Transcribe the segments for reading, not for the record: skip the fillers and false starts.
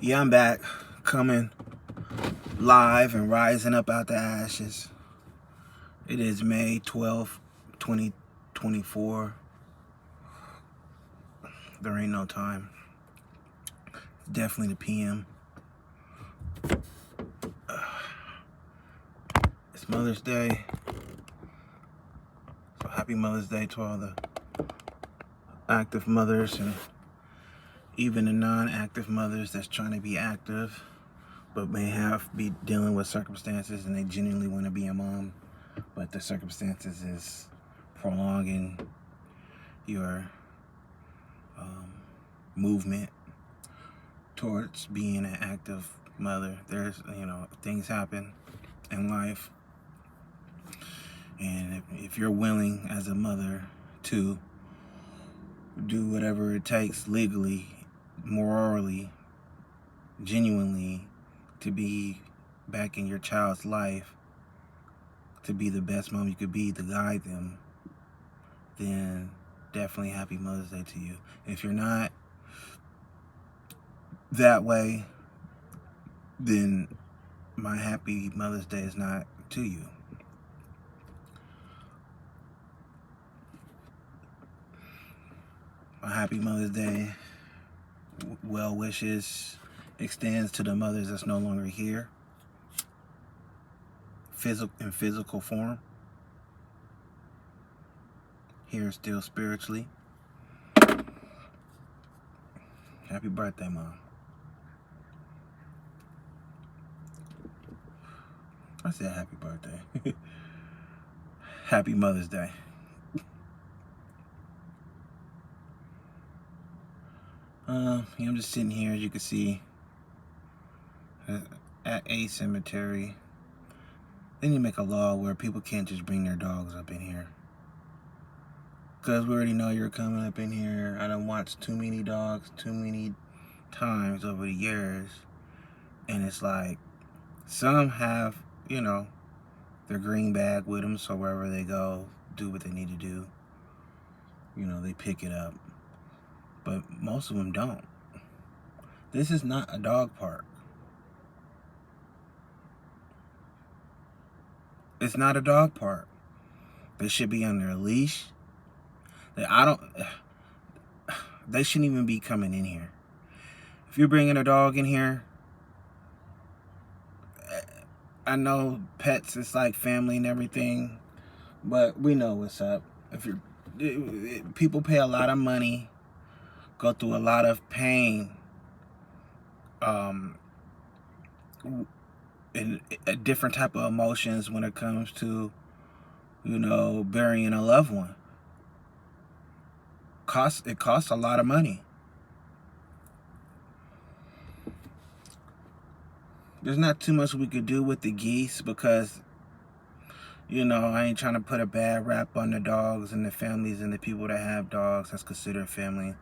Yeah, I'm back, coming live and rising up out the ashes. It is May 12th, 2024. There ain't no time. It's definitely the PM. It's Mother's Day. So happy Mother's Day to all the active mothers and even the non-active mothers that's trying to be active but may be dealing with circumstances and they genuinely want to be a mom, but the circumstances is prolonging your movement towards being an active mother. There's, things happen in life, and if you're willing as a mother to do whatever it takes legally, morally, genuinely, to be back in your child's life, to be the best mom you could be, to guide them, then definitely happy Mother's Day to you. If you're not that way, then my happy Mother's Day is not to you. My happy Mother's Day well wishes extends to the mothers that's no longer here, in physical form, here still spiritually. Happy birthday, Mom. I said happy birthday. Happy Mother's Day. I'm just sitting here, as you can see, at a cemetery. They need to make a law where people can't just bring their dogs up in here. Because we already know you're coming up in here. I done watched too many dogs too many times over the years. And it's like, some have, their green bag with them, so wherever they go, do what they need to do. They pick it up. But most of them don't. This is not a dog park. It's not a dog park. They should be on their leash. They shouldn't even be coming in here. If you're bringing a dog in here, I know pets is like family and everything, but we know what's up. People pay a lot of money, go through a lot of pain, and a different type of emotions when it comes to, burying a loved one. It costs a lot of money. There's not too much we could do with the geese because, I ain't trying to put a bad rap on the dogs and the families and the people that have dogs that's considered family.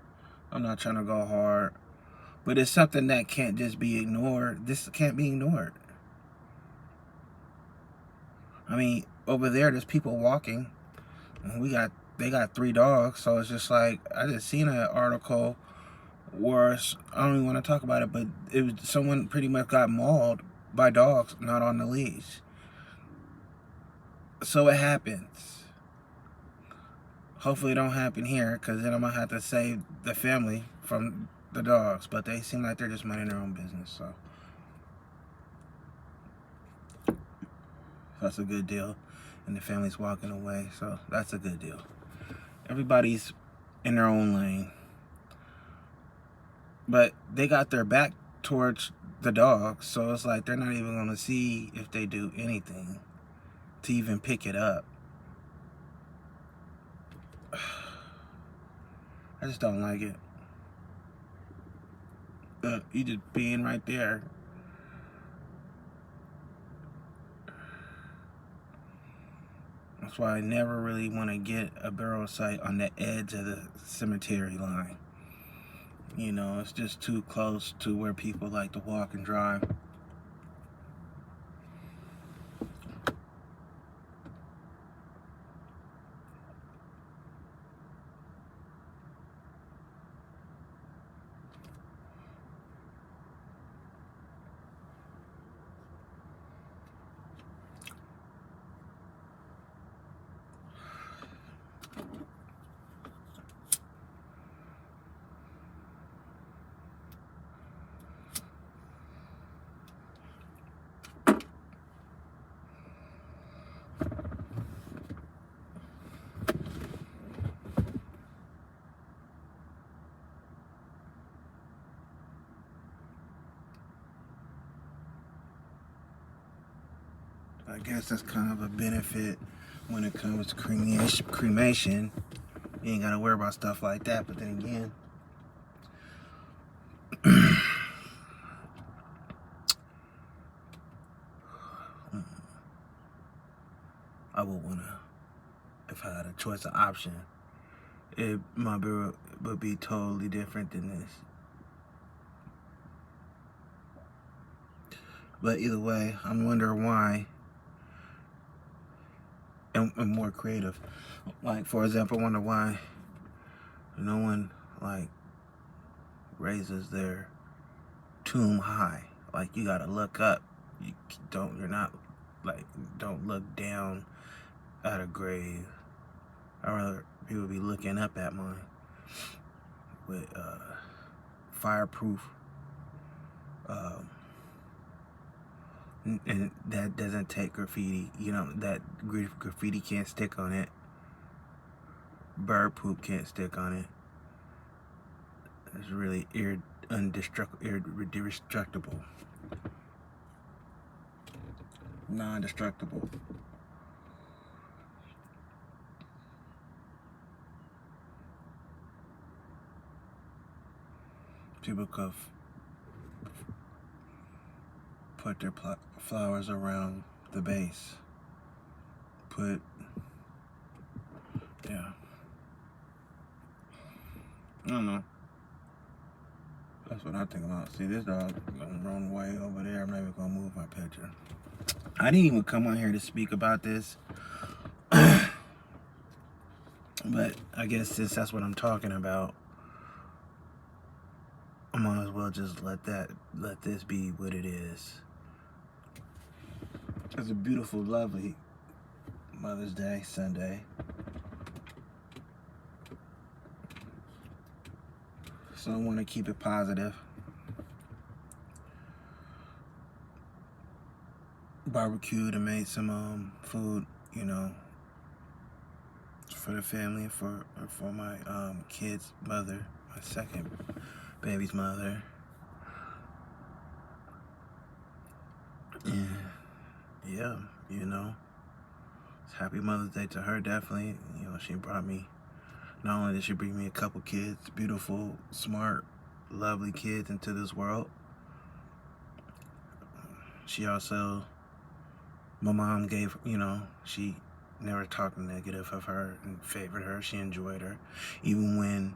I'm not trying to go hard. But it's something that can't just be ignored. This can't be ignored. I mean, over there's people walking. And they got 3 dogs. So it's just like, I just seen an article where, I don't even want to talk about it, but someone pretty much got mauled by dogs not on the leash. So it happens. Hopefully it don't happen here, because then I'm going to have to save the family from the dogs. But they seem like they're just minding their own business, so that's a good deal. And the family's walking away, so that's a good deal. Everybody's in their own lane. But they got their back towards the dogs, so it's like they're not even going to see if they do anything to even pick it up. I just don't like it. You just being right there. That's why I never really want to get a burial site on the edge of the cemetery line. It's just too close to where people like to walk and drive. I guess that's kind of a benefit when it comes to cremation. You ain't gotta worry about stuff like that. But then again, I would wanna, if I had a choice of option, my burial would be totally different than this. But either way, I'm wondering why, and more creative. Like, for example, I wonder why no one, like, raises their tomb high. Like, you gotta look up. You're not, like, don't look down at a grave. I'd rather people be looking up at mine with fireproof, and that doesn't take graffiti. You know, that graffiti can't stick on it. Bird poop can't stick on it. It's really indestructible, non-destructible. People could put their flowers around the base. Yeah. I don't know. That's what I think about. See, this dog gonna run way over there. I'm maybe gonna move my picture. I didn't even come on here to speak about this. But I guess since that's what I'm talking about, I might as well just let this be what it is. It's a beautiful, lovely Mother's Day Sunday. So I want to keep it positive. Barbecued and made some food, you know, for the family, for my kid's mother, my second baby's mother. And yeah, you know, happy Mother's Day to her, definitely. You know, she brought me, not only did she bring me a couple kids, beautiful, smart, lovely kids into this world, she also, my mom gave, you know, she never talked negative of her and favored her. She enjoyed her. Even when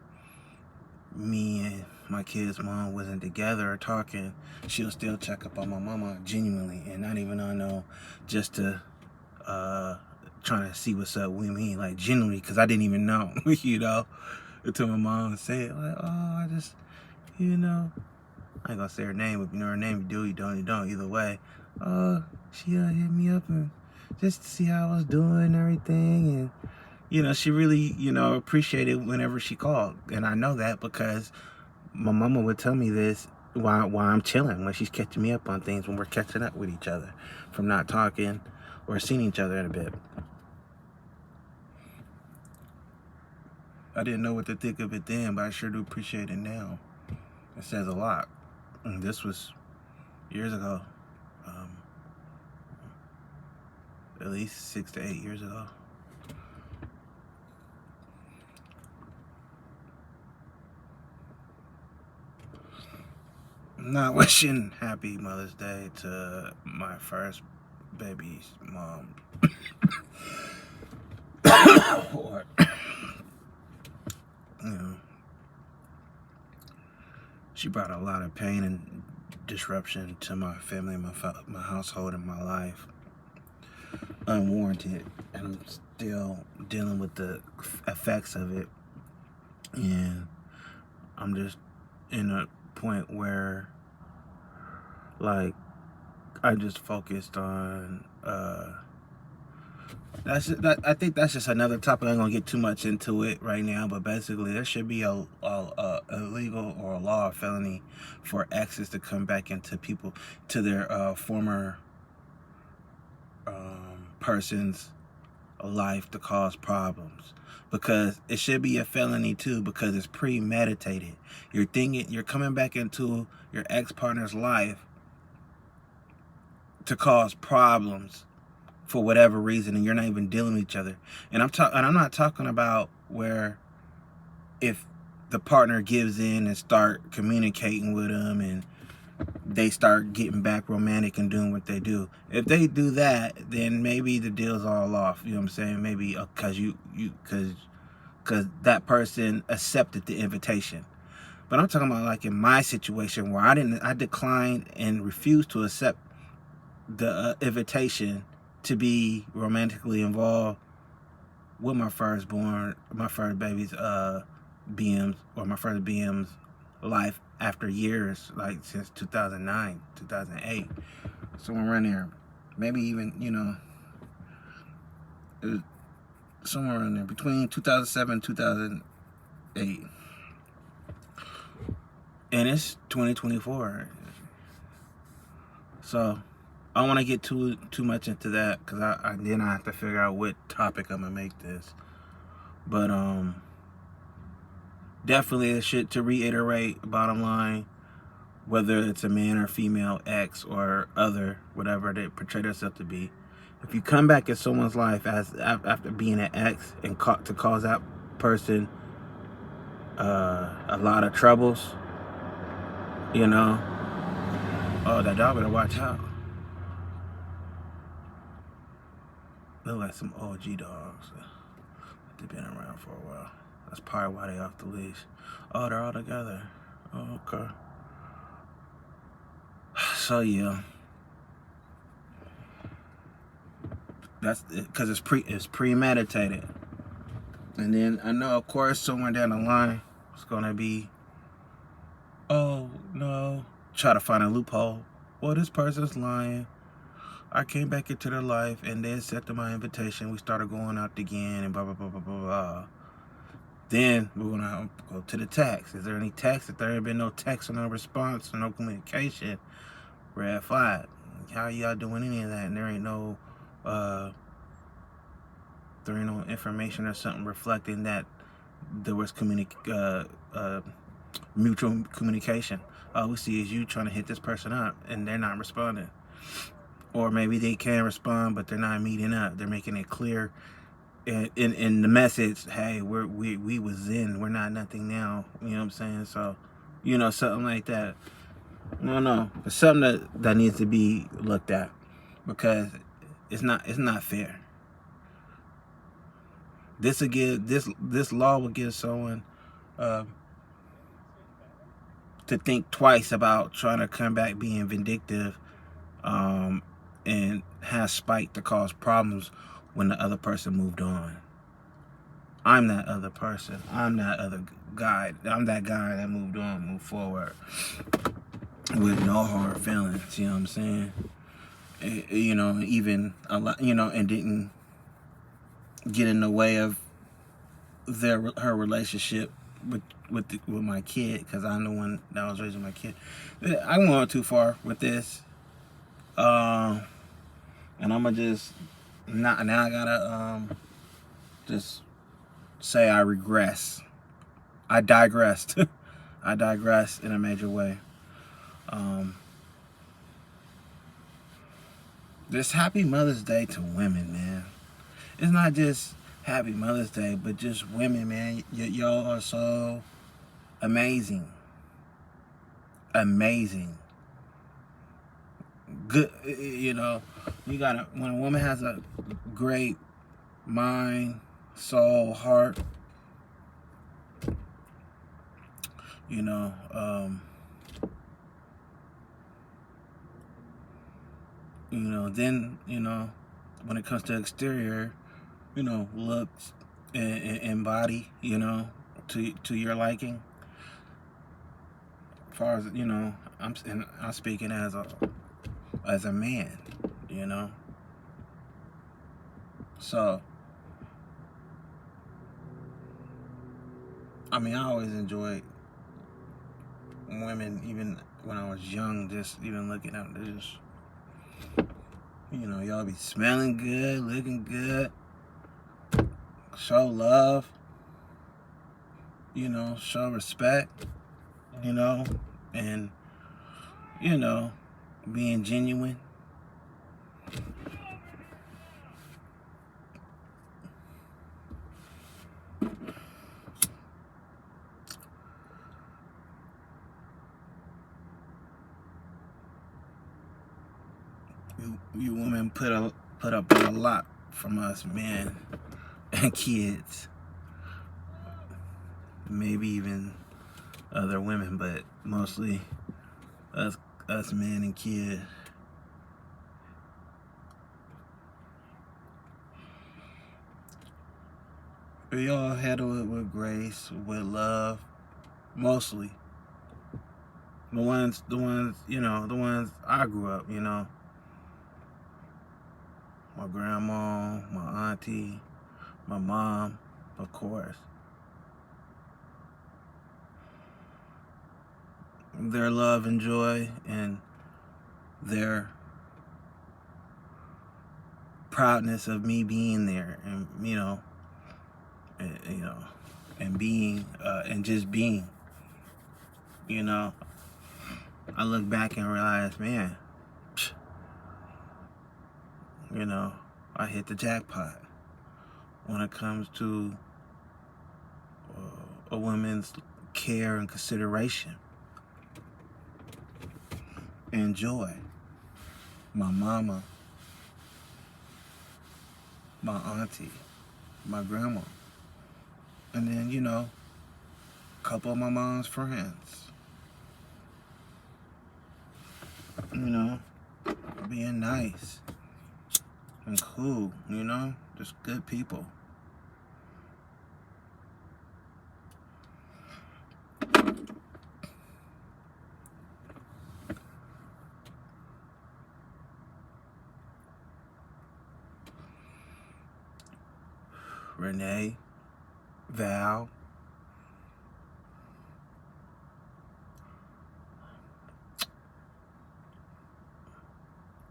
me and my kid's mom wasn't together or talking, she'll still check up on my mama genuinely, and not even on no, just to trying to see what's up with me, like genuinely, because I didn't even know, you know, until my mom said, like, oh, I just, you know, I ain't gonna say her name, but you know her name, you do, you don't, you don't, either way. She hit me up and just to see how I was doing and everything, and you know, she really, you know, appreciated whenever she called, and I know that because my mama would tell me this while I'm chilling, when she's catching me up on things, when we're catching up with each other from not talking or seeing each other in a bit. I didn't know what to think of it then, but I sure do appreciate it now. It says a lot. And this was years ago, at least 6 to 8 years ago. I'm not wishing happy Mother's Day to my first baby's mom. Or, you know, she brought a lot of pain and disruption to my family, my household, and my life, unwarranted, and I'm still dealing with the effects of it. And I'm just in a point where, like, I just focused on I think that's just another topic. I'm gonna get too much into it right now, but basically there should be a legal or a law or felony for exes to come back into their former person's life to cause problems, because it should be a felony too, because it's premeditated. You're coming back into your ex-partner's life to cause problems for whatever reason, and you're not even dealing with each other. And I'm not talking about where if the partner gives in and start communicating with them and they start getting back romantic and doing what they do. If they do that, then maybe the deal's all off. You know what I'm saying? Maybe because that person accepted the invitation. But I'm talking about like in my situation where I declined and refused to accept the invitation to be romantically involved with my first baby's BM's, or my first BM's life after years, like since 2009, 2008, somewhere around there. Maybe even, somewhere around there, between 2007 and 2008. And it's 2024. So I don't want to get too much into that, because then I have to figure out what topic I'm gonna make this. But definitely a shit to reiterate. Bottom line, whether it's a man or female, ex or other, whatever they portray themselves to be, if you come back in someone's life after being an ex and to cause that person a lot of troubles, oh, that dog better watch out. They're like some OG dogs. They've been around for a while. That's probably why they off the leash. Oh, they're all together. Oh, okay. So yeah, that's because it's premeditated. And then I know, of course, somewhere down the line, it's gonna be, oh no, try to find a loophole. Well, this person's lying. I came back into their life and they accepted my invitation. We started going out again and blah blah blah blah blah blah. Then we're gonna go to the text. Is there any text? If there ain't been no text or no response or no communication, red flag. How y'all doing any of that? And there ain't no information or something reflecting that there was mutual communication. All we see is you trying to hit this person up and they're not responding. Or maybe they can respond, but they're not meeting up. They're making it clear in the message, hey, we was in, we're not nothing now. You know what I'm saying? So, something like that. No. It's something that needs to be looked at, because it's not fair. This law will give someone to think twice about trying to come back being vindictive, and have spite to cause problems when the other person moved on. I'm that other person. I'm that other guy. I'm that guy that moved on, moved forward with no hard feelings. You know what I'm saying? Even a lot. And didn't get in the way of her relationship with my kid, because I'm the one that was raising my kid. I'm going too far with this, and I'm gonna just now I gotta just say I regress. I digressed. I digressed in a major way. This Happy Mother's Day to women, man. It's not just Happy Mother's Day, but just women, man. Y'all are so amazing. Amazing. Good, you gotta, when a woman has a great mind, soul, heart, then, when it comes to exterior, looks and body, to your liking. As far as, I'm speaking as a man, So, I always enjoyed women, even when I was young, just even looking at this. Y'all be smelling good, looking good, show love, show respect, and, being genuine. You women put up with a lot from us men and kids. Maybe even other women, but mostly us men and kids. We all handle it with grace, with love, mostly. The ones, you know, the ones I grew up, you know. My grandma, my auntie, my mom, of course. Their love and joy and their proudness of me being there, and and being and just being, you know. I look back and realize, man, you know, I hit the jackpot when it comes to a woman's care and consideration and joy. My mama, my auntie, my grandma, and then, you know, a couple of my mom's friends. You know, being nice and cool, you know, just good people. Renee, Val,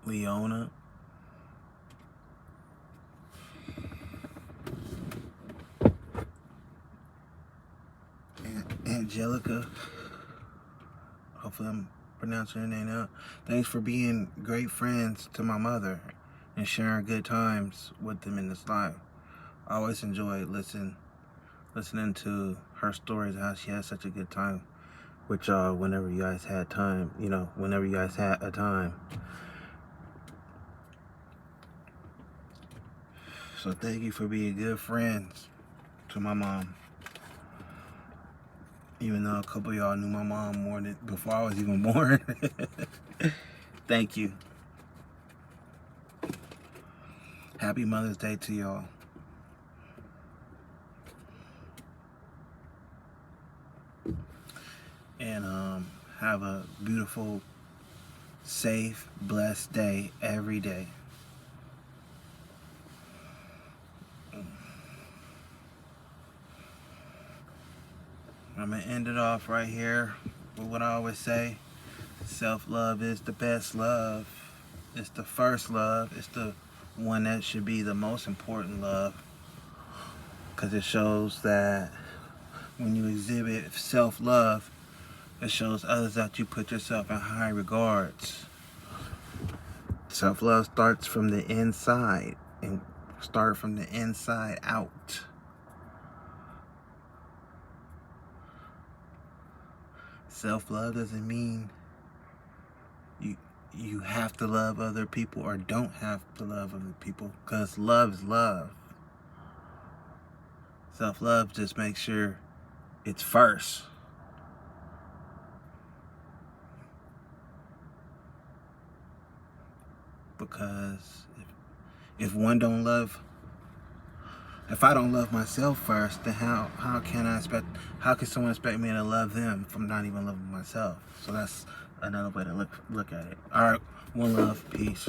Leona, Angelica. Hopefully I'm pronouncing her name out. Thanks for being great friends to my mother and sharing good times with them in this life. I always enjoy listening to her stories, how she had such a good time with y'all whenever you guys had time, you know, whenever you guys had a time. So thank you for being good friends to my mom. Even though a couple of y'all knew my mom more than before I was even born. Thank you. Happy Mother's Day to y'all. And have a beautiful, safe, blessed day every day. I'm going to end it off right here with what I always say. Self-love is the best love. It's the first love. It's the one that should be the most important love. Because it shows that when you exhibit self-love, it shows others that you put yourself in high regards. Self-love starts from the inside and start from the inside out. Self-love doesn't mean you have to love other people or don't have to love other people, because love is love. Self-love just makes sure it's first. Because if I don't love myself first, then how can someone expect me to love them if I'm not even loving myself? So that's another way to look at it. All right, one love, peace.